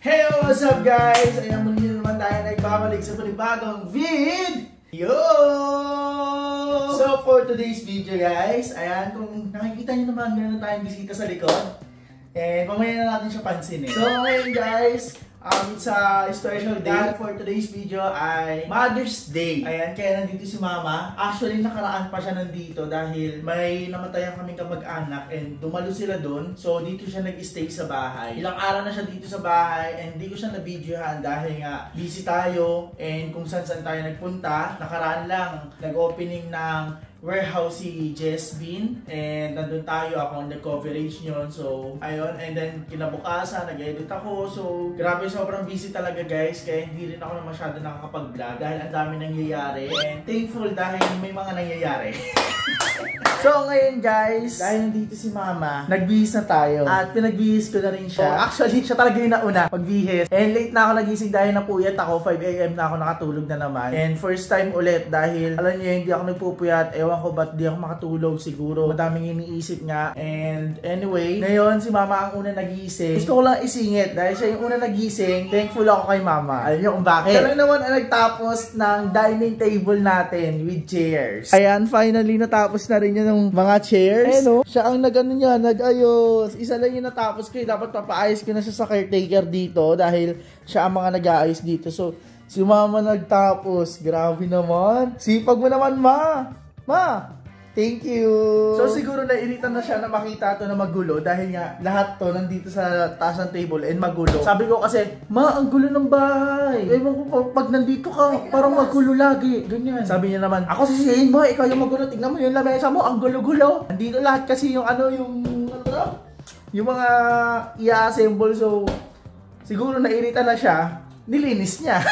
Hey, what's up guys? Ayan, muli naman tayo nagbabalik sa panibagong video! So for today's video guys, ayan, kung nakikita nyo naman, meron tayong bisita sa likod. And mamaya na natin siya pansinin. So ngayon guys, it's a special day for today's video ay Mother's Day. Ayan, kaya nandito si Mama. Actually, nakaraan pa siya nandito dahil may namatayan kaming kamag-anak and dumalo sila doon. So, dito siya nag-stay sa bahay. Ilang araw na siya dito sa bahay and hindi ko siya na-videohan dahil nga busy tayo and kung saan tayo nagpunta. Nakaraan lang, nag-opening ng warehouse si Jess Bean and nandun tayo, ako ang nag-coverage nyon. So, ayun, and then kinabukasan, nag-edit ako. So, grabe, sobrang busy talaga guys, kaya hindi rin ako na masyado nakakapag-vlog dahil ang dami nangyayari and thankful dahil may mga nangyayari. So, ngayon guys, dahil nandito si Mama, nagbihis na tayo at pinagbihis ko na rin siya. So, actually, siya talaga yung nauna pagbihis. And late na ako nagising dahil napuyat ako, 5 AM na ako nakatulog na naman. And first time ulit dahil, alam niyo, hindi ako nagpupuyat. Ewan ko ba't di ako makatulog siguro. Madaming iniisip nga. And anyway, ngayon si Mama ang una nagising. Gusto ko lang isingit dahil siya yung una nagising. Thankful ako kay Mama. Alam niyo kung bakit? Siya lang naman ang nagtapos ng dining table natin with chairs. Ayan, finally natapos na rin yun ng mga chairs. Ayun, siya ang nag-ano niya, nag-ayos. Isa lang yung natapos ko. Dapat papaayos ko na siya sa caretaker dito dahil siya ang mga nag-aayos dito. So, si Mama nagtapos. Grabe naman. Sipag mo naman, Ma! Thank you! So siguro nairitan na siya na makita to na magulo dahil nga lahat to nandito sa taas ng table and magulo. Sabi ko kasi, Ma, ang gulo ng bahay! Ewan ko, pag nandito ka, parang magulo lagi. Ganyan. Sabi niya naman, ako sisihin mo, ikaw yung magulo. Tignan mo yung lamesa mo, ang gulo-gulo. Nandito lahat kasi yung yung mga i-assemble. So siguro nairitan na siya, nilinis niya.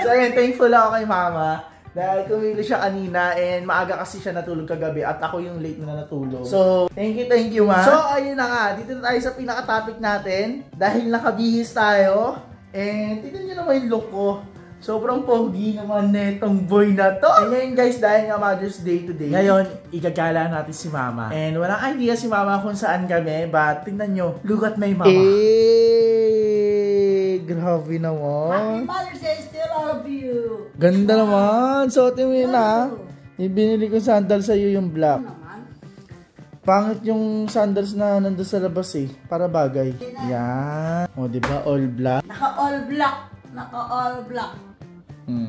So ayun, thankful ako kay Mama. Dahil kumili siya kanina and maaga kasi siya natulog kagabi at ako yung late na natulog. So, thank you Ma. So, ayun na nga. Dito na tayo sa pinaka-topic natin. Dahil nakabihis tayo. And, tignan nyo naman yung look ko. Sobrang pogi naman netong boy na to. And ngayon guys, dahil nga Mother's Day today. Ngayon, igagala natin si Mama. And walang idea si Mama kung saan kami. But, tignan nyo. Look at my Mama. Grabe naman. Happy Mother's Day, still love you. Ganda naman. Suotin mo yun Ibinili ko sandal sa'yo yung black. Pangit yung sandals na nandun sa labas para bagay. Yan. O diba, all black. Naka-all black. Naka-all black.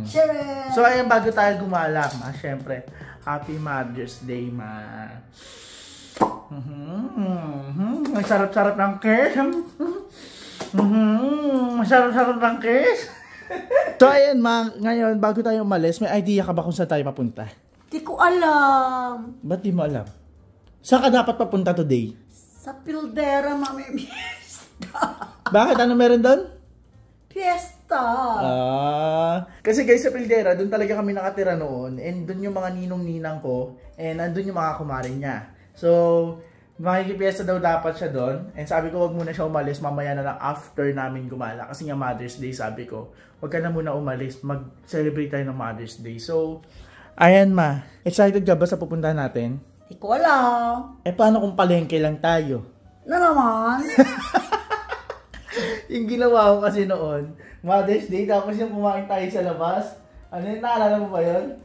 Sure. So ayun, bago tayo gumala, Ma, syempre, Happy Mother's Day, Ma. Ang sarap-sarap ng kiss. Masarap-sarap ng kiss. So ayun, Ma, ngayon bago tayo umalis, may idea ka ba kung saan tayo papunta? Di ko alam. Ba't di mo alam? Saan ka dapat papunta today? Sa Pildera, mamimiesta. Bakit? Ano meron doon? Fiesta. Kasi guys, sa Pildera, doon talaga kami nakatira noon. And doon yung mga ninong-ninang ko. And nandun yung mga kumarin niya. So, makikipiesta daw dapat siya doon. And sabi ko, wag muna siya umalis. Mamaya na lang after namin gumala. Kasi nga Mother's Day, sabi ko, wag ka na muna umalis. Mag-celebrate tayo ng Mother's Day. So, ayan Ma. Excited ka ba sa pupuntahan natin? Di ko alam. Paano kung palengke lang tayo? Na naman? Yung ginawa ko kasi noon, Mother's Day, tapos yung kumain tayo sa labas. Ano yun, naalala mo ba yun?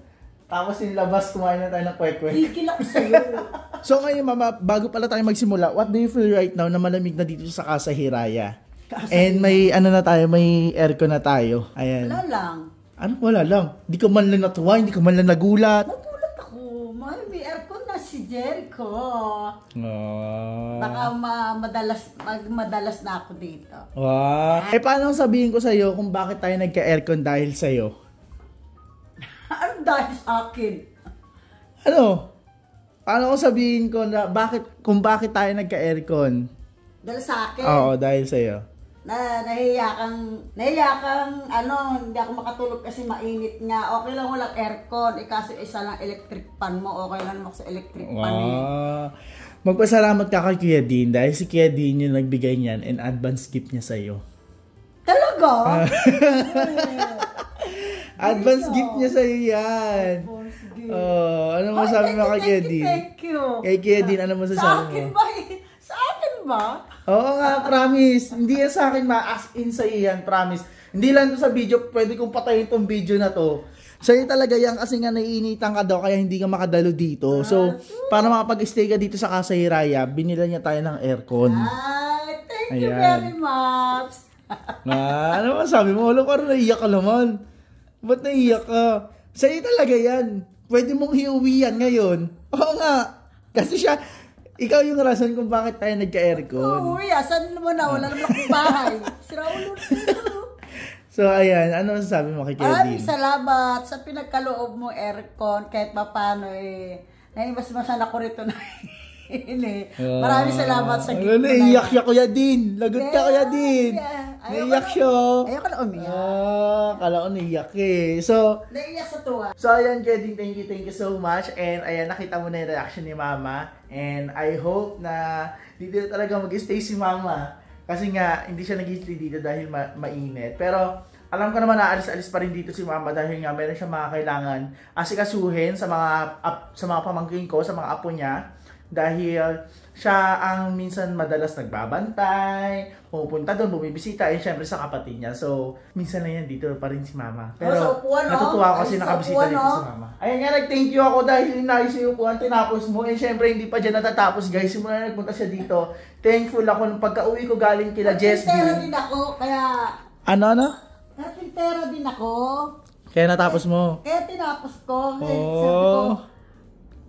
Tapos yung labas, kumain na tayo ng kwek-kwek. Higil ako sa'yo. So ngayon Mama, bago pala tayo magsimula, what do you feel right now na malamig na dito sa Casa Hiraya? And may ano na tayo, may aircon na tayo. Ayan. Wala lang. Ano wala lang? Di ka man lang natuwa, hindi ka man lang nagulat. Nagulat ako. May aircon na si Jericho. Baka madalas na ako dito. Wow. Paano sabihin ko sa'yo kung bakit tayo nagka-aircon dahil sa'yo? Ano dahil sa akin? Ano? Paano ko sabihin ko na kung bakit tayo nagka-aircon? Dahil sa akin? Oo, dahil sa'yo. Nahiya kang, hindi ako makatulog kasi mainit nga. Okay lang walang aircon. Kaso isa lang electric fan mo. Okay lang sa electric fan Magpasalamat ka kay Kuya Dean dahil si Kuya Dean yung nagbigay niyan and advance gift niya sa'yo. Talaga? Advance gift niya sa'yo yan. Ano masabi mo kay Kuya Dean? Thank you. Kay Kuya Dean, ano masasabi mo? Sa akin ba? Oo nga, promise. Hindi yan sa akin ma-as in sa yan, promise. Hindi lang to sa video, pwede kong patayin tong video na to. Sa'yo talaga yan kasi nga naiinitan ka daw kaya hindi ka makadalo dito. So, para makapag-stay ka dito sa Casa Hiraya, binila niya tayo ng aircon. Thank you very much. Ano ba sabi mo? Alam ko naiiyak ka naman. Ba't naiiyak ka? Sa'yo talaga yan. Pwede mong hiuwi yan ngayon. Oo nga. Kasi siya, ikaw yung rason kung bakit tayo nagka-aircon. Oo, saan naman na? Wala naman akong bahay. Siraulo. So, ayan. Ano masasabi mo kay Kevin? Salamat sa pinagkaloob mo aircon. Kahit paano naimas-masan ako rito na Maraming salamat sa gift mo. Naiyak siya Kuya Din. Lagot ka Kuya Din. Naiyak siya. Ayoko na umiyak. Kala ko naiyak eh. So, naiyak sa tuwa. So, ayan Kuya Din, thank you so much. And ayan, nakita mo na yung reaction ni Mama. And I hope na dito talaga mag-stay si Mama. Kasi nga, hindi siya nag-stay dito dahil mainit. Pero, alam ko naman na alis-alis pa rin dito si Mama dahil nga meron siya mga kailangan asikasuhin sa mga pamangkin ko, sa mga apo niya. Dahil siya ang minsan madalas nagbabantay, pupunta doon, bumibisita, and syempre sa kapatid niya. So, minsan lang yan dito pa rin si Mama. Pero natutuwa ako kasi nakabisita dito si Mama. Ayan nga, nag-thank you ako dahil inayos yung upuan, tinapos mo. And syempre, hindi pa dyan natatapos guys. Simula na nagpunta siya dito. Thankful ako nung pagka-uwi ko galing kila Jess. Karpintero din ako, kaya... Ano? Karpintero din ako. Kaya natapos mo? Kaya tinapos ko. Oh.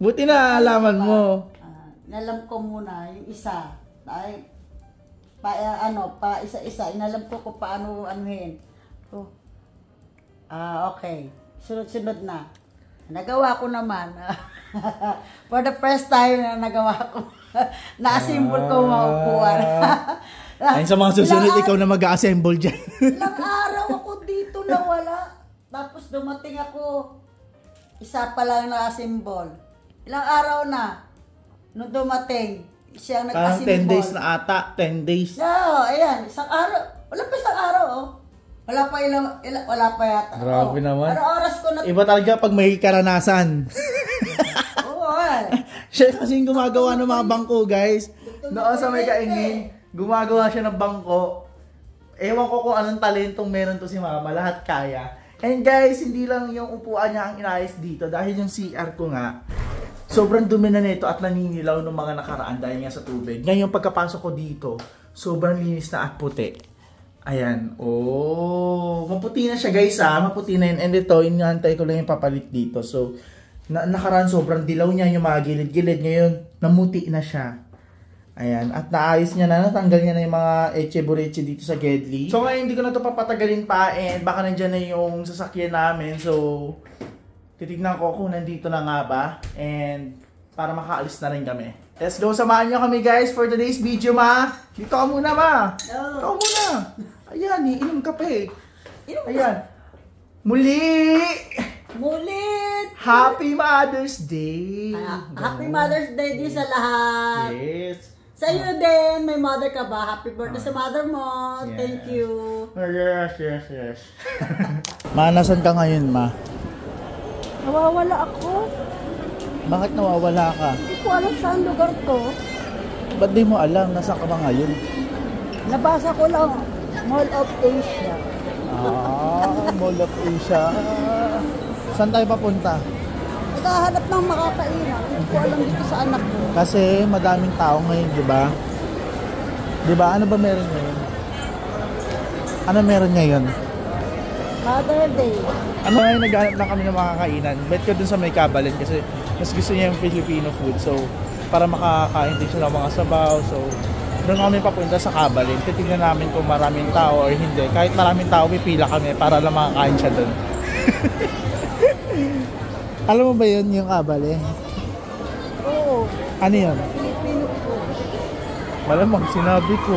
Buti na alaman mo. Inalam ko muna yung isa. Isa-isa. Inalam ko kung paano anuhin. Okay. Sunod-sunod na. Nagawa ko naman. For the first time na nagawa ko. Na-assemble ko mga upuan. Ayun sa mga susunod, ikaw na mag-a-assemble dyan. Ilang araw ako dito na wala. Tapos dumating ako. Isa pa lang na-assemble. Ilang araw na. Nung dumating, siyang nag-assemble. 10 days na ata, 10 days. No, ayan, isang araw. Wala pa isang araw, oh. Wala pa yata. Grabe naman. Pero oras ko na... Iba talaga pag may karanasan. Oo, Siya kasi yung gumagawa ng mga bangko, guys. Noon sa may kaingin, gumagawa siya ng bangko. Ewan ko kung anong talentong meron to si Mama. Lahat kaya. And guys, hindi lang yung upuan niya ang inayos dito. Dahil yung CR ko nga, sobrang dumi na nito at naninilaw ng mga nakaraan dahil nga sa tubig. Ngayon pagkapasok ko dito, sobrang linis na at puti. Ayan. Oh, maputi na siya guys maputi na yun. And ito, inantay ko lang yung papalit dito. So, nakaraan sobrang dilaw niya yung mga gilid-gilid. Ngayon, namuti na siya. Ayan. At naayos niya na, natanggal niya na yung mga eche-bureche dito sa Gedli. So ngayon, hindi ko na ito papatagalin pa and baka nandyan na yung sasakyan namin. So, titignan ko kung nandito na nga ba and para makaalis na rin kami. Let's go, samahan nyo kami guys for today's video, Ma. Dito ka muna, Ma. Dito ka muna. Ayan, iinom ka pa eh. Ayan. Muli! Happy Mother's Day! Happy Mother's Day din sa lahat. Yes. Sa iyo din, may mother ka ba? Happy birthday sa mother mo. Yes. Thank you. Yes. Ma, nasan ka ngayon, Ma? Nawawala ako. Bakit nawawala ka? Hindi ko alam saan lugar to. Ba't di mo alam? Nasaan ka ba ngayon? Nabasa ko lang, Mall of Asia. Mall of Asia. Saan tayo papunta? Naghahanap ng makakainan. Hindi ko alam dito sa anak ko. Kasi madaming tao ngayon, di ba? Di ba? Ano ba meron ngayon? Ano meron ngayon? Mother Day. Ano ngayon, naghahanap lang kami ng makakainan. Bet ko dun sa may Kabalin kasi mas gusto niya yung Filipino food. So, para makakain din siya ng mga sabaw. So, doon kami papunta sa Kabalin. Titignan namin kung maraming tao or hindi. Kahit maraming tao, pipila kami para lang makakain siya doon. Alam mo ba yun yung Kabalin? Oo. Ano yun? Filipino food. Malamang sinabi ko.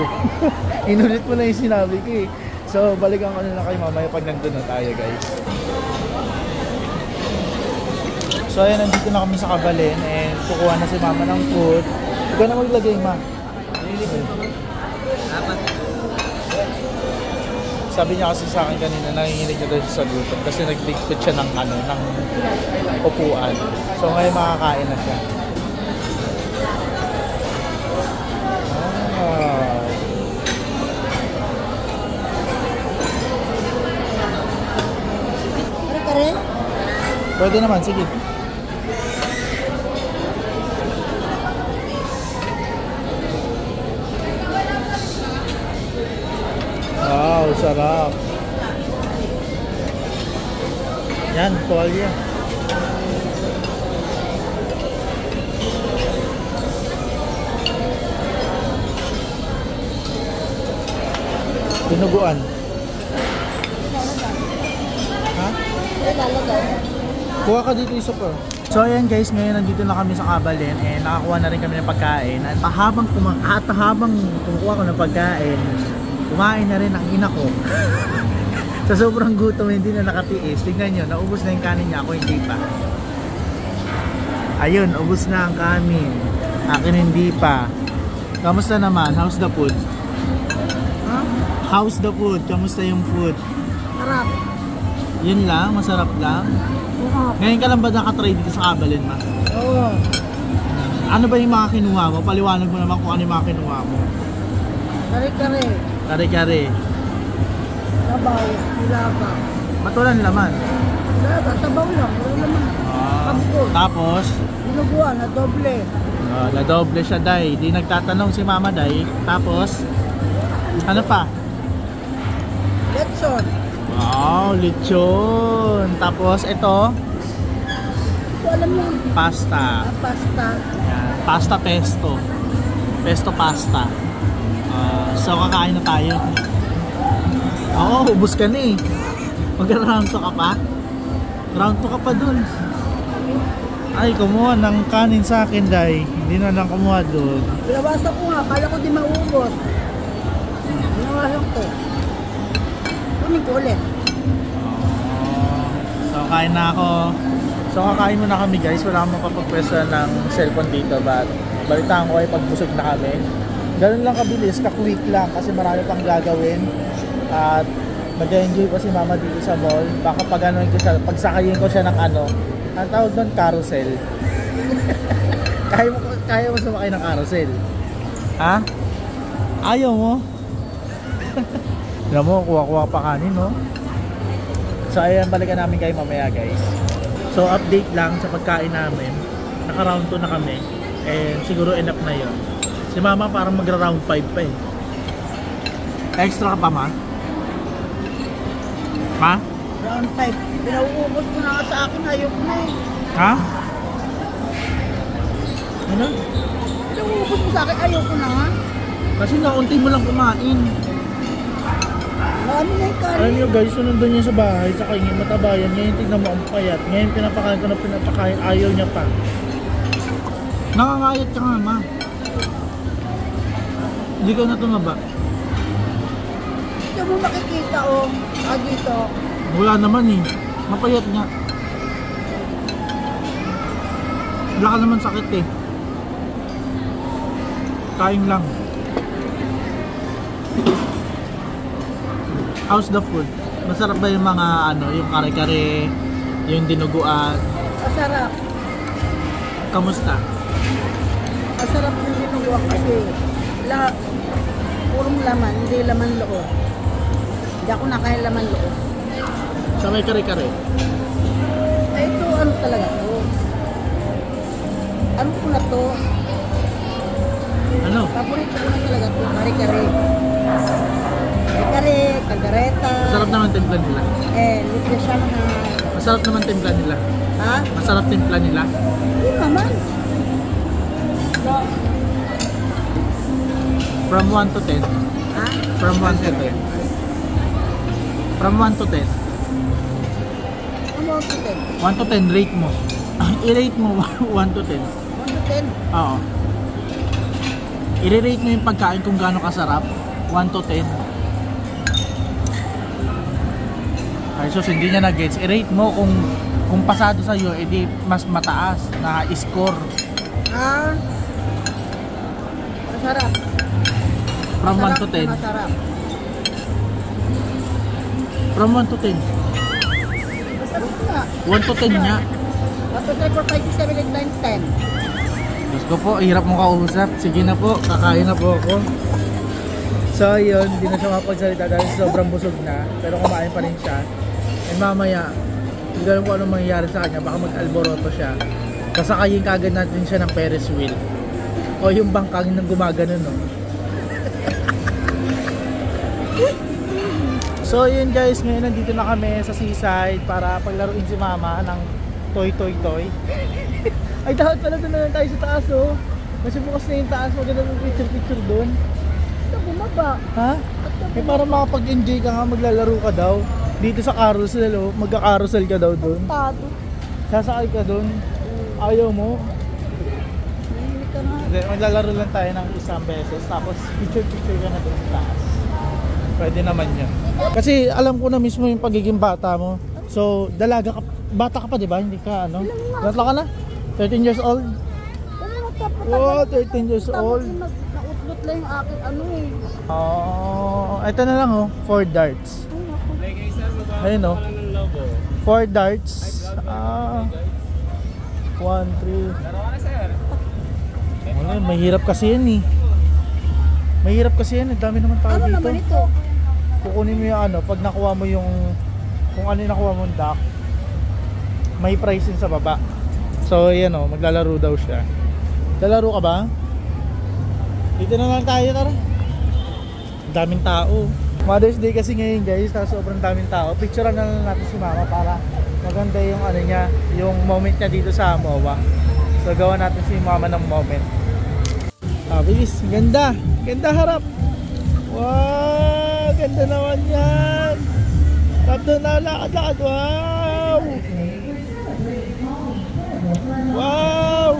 Inulit mo na yung sinabi ko eh. So, balikan ko na lang kayo mamaya pag nandun na tayo guys. So, ayan, nandito na kami sa Kabalin and kukuha na si Mama ng food. Ikaw na maglagay, Ma. Sabi niya kasi sa akin kanina, nanginginig na daw siya sa gutom kasi nagligpit siya ng upuan. So, ngayon makakain na siya. Pwede naman, sige. Wow, sarap. Yan, tuwalya. Tinuguan. Ha? Kuha ka dito isa pa. So ayan guys, ngayon nandito na kami sa Kabalin and nakakuha na rin kami ng pagkain. At habang kumukuha ko ng pagkain, kumain na rin ang ina ko. Sa sobrang gutom, hindi na nakatiis. Tingnan nyo, naubos na yung kanin niya, ako hindi pa. Ayun, ubos na ang kanin. Akin hindi pa. Kamusta naman? How's the food? Huh? How's the food? Kamusta yung food? Sarap. Yun lang? Masarap lang? Oo. Ngayon ka lang ba nakatry dito sa Kabalin, ma? Oo. Ano ba yung mga kinuha mo? Paliwanag mo naman kung ano yung mga kinuha mo. Kare-kare. Kare-kare. Sabaw. Ilaba. Ba't walang laman? Ilaba. Sabaw lang. Wala naman. Kapko. Tapos, Dinuguan na doble. na doble siya, day. Di nagtatanong si mama, day. Tapos, ano pa? Letson. Wow, lechon. Tapos, ito, Ito alam mo. pasta. Pasta. Yan. Pasta pesto. Pesto pasta. So, kakain na tayo. Oo, ubos ka na eh. Mag-round 2 ka pa? Round 2 ka pa dun. Ay, kumuha ng kanin sa akin, day. Hindi na lang kumuha dun. Pinawasan ko nga. Kala ko di maubos. Pinawasan ko. Kunin ko ulit. So, kain na ako. So, kakain muna kami, guys. Wala akong mapapagpwestuhan ng cellphone dito. But, balitaan ko ay pagbusog na kami. Ganun lang kabilis, ka-quick lang. Kasi marami pang gagawin. At, mag-enjoy pa si mama dito sa mall. Baka pagsakayin ko siya ng ano, ang tawag doon, carousel. kaya mo sumakay ng carousel? Ha? Ayaw mo? Alam mo, kuha-kuha pa kanin, no? So, ayan, balikan namin kayo mamaya, guys. So, update lang sa pagkain namin. Naka-round 2 na kami. And siguro enough na yun. Si mama parang magra-round 5 pa eh. Extra ka pa, ma? Ma? Round 5. Pinauubos ko na nga sa akin. Ayoko na eh. Ha? Ano? Pinauubos mo sa akin. Ayoko na nga. Kasi naunti mo lang kumain. Marami na yung kanin. Alam nyo guys, sunod niya sa bahay, sa kanya matabayan. Ngayon tignan mo ang payat. Ngayon pinapakain ko na pinapakain, ayaw niya pa. Nakangayat ka nga, ma. Hindi ka na tumaba. Ito mo makikita oh. Dito. Wala naman eh. Mapayat nga. Wala ka naman sakit eh. Kain lang. How's the food? Masarap ba yung mga ano, yung kare-kare, yung dinuguan? Masarap. Kamusta? Masarap yung dinuguan kasi lahat purong laman, hindi laman loob. Hindi ako nakain laman loob. Sa may kare-kare? Ay, ito ano talaga to? Ano ko na to? Ano? Paborito ko na talaga to. Kare-kare. Kare-kare, kaldereta. Masarap naman timpla nila. Libre siya na. Masarap naman timpla nila. Ha? Masarap timpla nila. Hindi naman. From 1 to 10. Ha? From 1 to 10. From 1 to 10. Ano ang putin? 1 to 10, rate mo. I-rate mo 1 to 10. 1 to 10? Oo. I-rate mo yung pagkain kung gaano kasarap. 1 to 10. Ay, sus, hindi niya na-gets. I-rate mo kung pasado sa'yo, edi mas mataas na score. Ah. Masarap. From 1 to 10. Masarap. From 1 to 10. Masarap nga. 1 to 10 nga. 1 to 3, 4, 5, 6, 7, 8, 9, 10. Diyos ko po, hirap mo kausap. Sige na po, kakain na po ako. So yun, hindi na siya mapagsalita dahil sobrang busog na. Pero kumain pa rin siya. And mamaya, Hindi ko alam kung anong mangyayari sa kanya. Baka mag-alboroto siya. Kasakayin kagad natin siya ng Ferris wheel. O yung bangkang nang gumagano, no? So yun guys, ngayon nandito na kami sa seaside para paglaruin si mama ng toy. Ay dapat pala doon na lang tayo sa taas, oh. Kasi bukas na yung taas, maganda ng picture doon. Ito, bumaba. Ha? Eh para makapag-enjoy ka nga, maglalaro ka daw. Dito sa carousel, oh. Magka-carousel ka daw doon. Tado. Sasakay ka doon. Ayaw mo. Nahimik ka na. Then, maglalaro lang tayo ng isang beses. Tapos picture ka na doon sa taas. Pwede naman yun. Kasi alam ko na mismo yung pagiging bata mo. So, dalaga ka, bata ka pa, di ba? Hindi ka, ano? Ilan ka na? 13 years old? Oh, 13 years old. Nautlot lang yung akin, ano eh. Oh, ito na lang, oh. 4 darts. Ayun, oh. 4 darts. 1, 3. Ano, mahirap kasi yan, eh. Mahirap kasi yan, dami naman tao Ano dito. naman ito? Kukunin mo yung ano, pag nakuha mo yung kung ano yung nakuha mong duck, may price din sa baba. So yan o, maglalaro daw siya. Lalaro ka ba? Dito na lang tayo, tara. Daming tao. Mother's Day kasi ngayon guys, sobrang daming tao. Picturean na lang natin si mama para maganda yung ano niya, yung moment niya dito sa MOA. So gawa natin si mama ng moment. Bilis, ganda. Ganda harap. Wow, ganda naman yan. Tapos na lakad-lakad. Wow. Wow.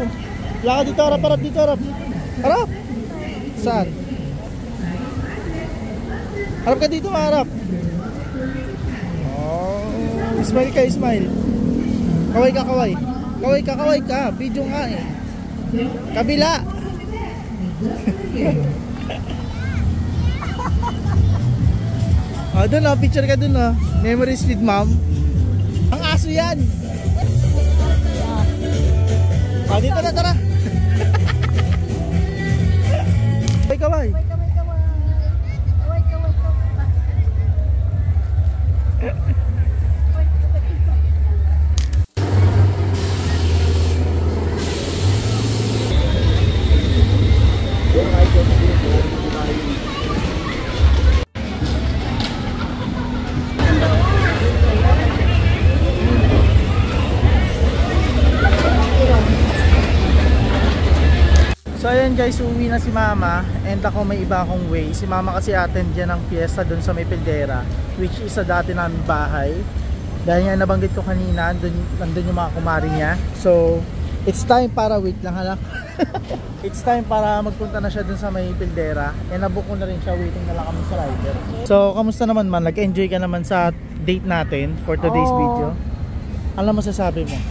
Lakad dito, harap dito, harap. Harap. Saan? Harap ka dito, harap. Oh, smile ka, smile. Kaway ka, kaway. Kaway ka. Video nga eh. Kabila. Doon oh, picture ka doon oh. Memories with mom. Ang aso yan. Dito na, tara. Kaway. So ayan guys, uwi na si mama and ako may iba akong way. Si mama kasi attend dyan ng fiesta dun sa may Pildera, which is sa dati namin bahay. Dahil nga nabanggit ko kanina, nandun yung mga kumari niya. So it's time para, wait lang halak. It's time para magpunta na siya dun sa may Pildera. And nabook ko na rin siya, waiting na lang kami sa rider. So kamusta naman man, nag-enjoy ka naman sa date natin for today's video? Ano masasabi mo?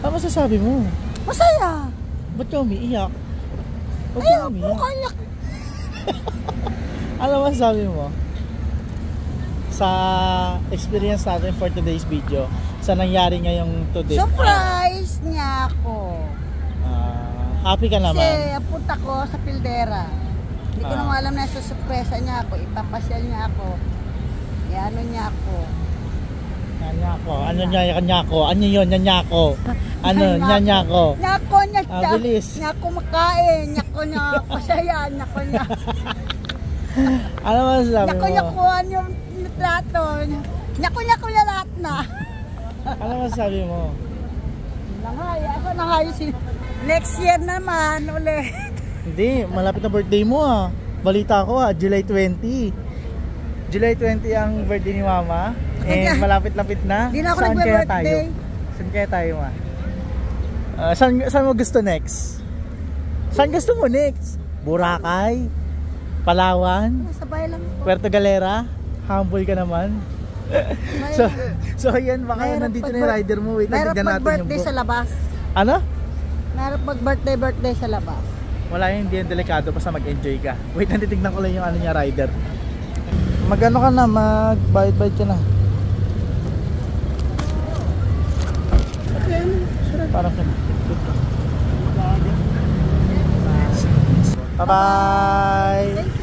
Ano masasabi mo? Masaya! Ba't ka umiiyak? Ba't Ay, ka umiiyak? kayak. Ano masasabi mo sa experience natin for today's video, sa nangyari ngayong today? Surprise niya ako. Happy ka naman? Kasi punta ko sa Pildera. Hindi ko naman alam na susurpresa niya ako. Ipapasyal niya ako. Ano niya ako. Ano niya ko? Ano yun? Niya ko? Ano? Niya ko? Nyako niya. Bilis. Nyako makain. Nyako niya pasaya. Nyako niya. Ano masasabi mo? Nyako niya kuhan yung trato. Nyako niya lahat na. Ano masasabi mo? Nangaya. Ako nangaya si... Next year naman ulit. Hindi, malapit na birthday mo ah. Balita ko July 20. July 20 ang birthday ni mama. Eh, malapit-lapit na. Di na ako Saan kaya tayo? nagbe-birthday. Saan kaya tayo ma? Saan mo gusto next? Saan gusto mo next? Boracay? Palawan? Sabay lang. Puerto Galera? Humble ka naman. so yan, baka nandito na yung rider mo. Wait, mayroon natignan natin yung mag-birthday sa labas. Ano? Mayroon mag-birthday sa labas. Wala yung hindi yan delikado, basta mag-enjoy ka. Wait, natitignan ko lang yung ano niya, rider. Mag-ano ka na, mag-bite-bite ka na. Parang ka na. Bye-bye!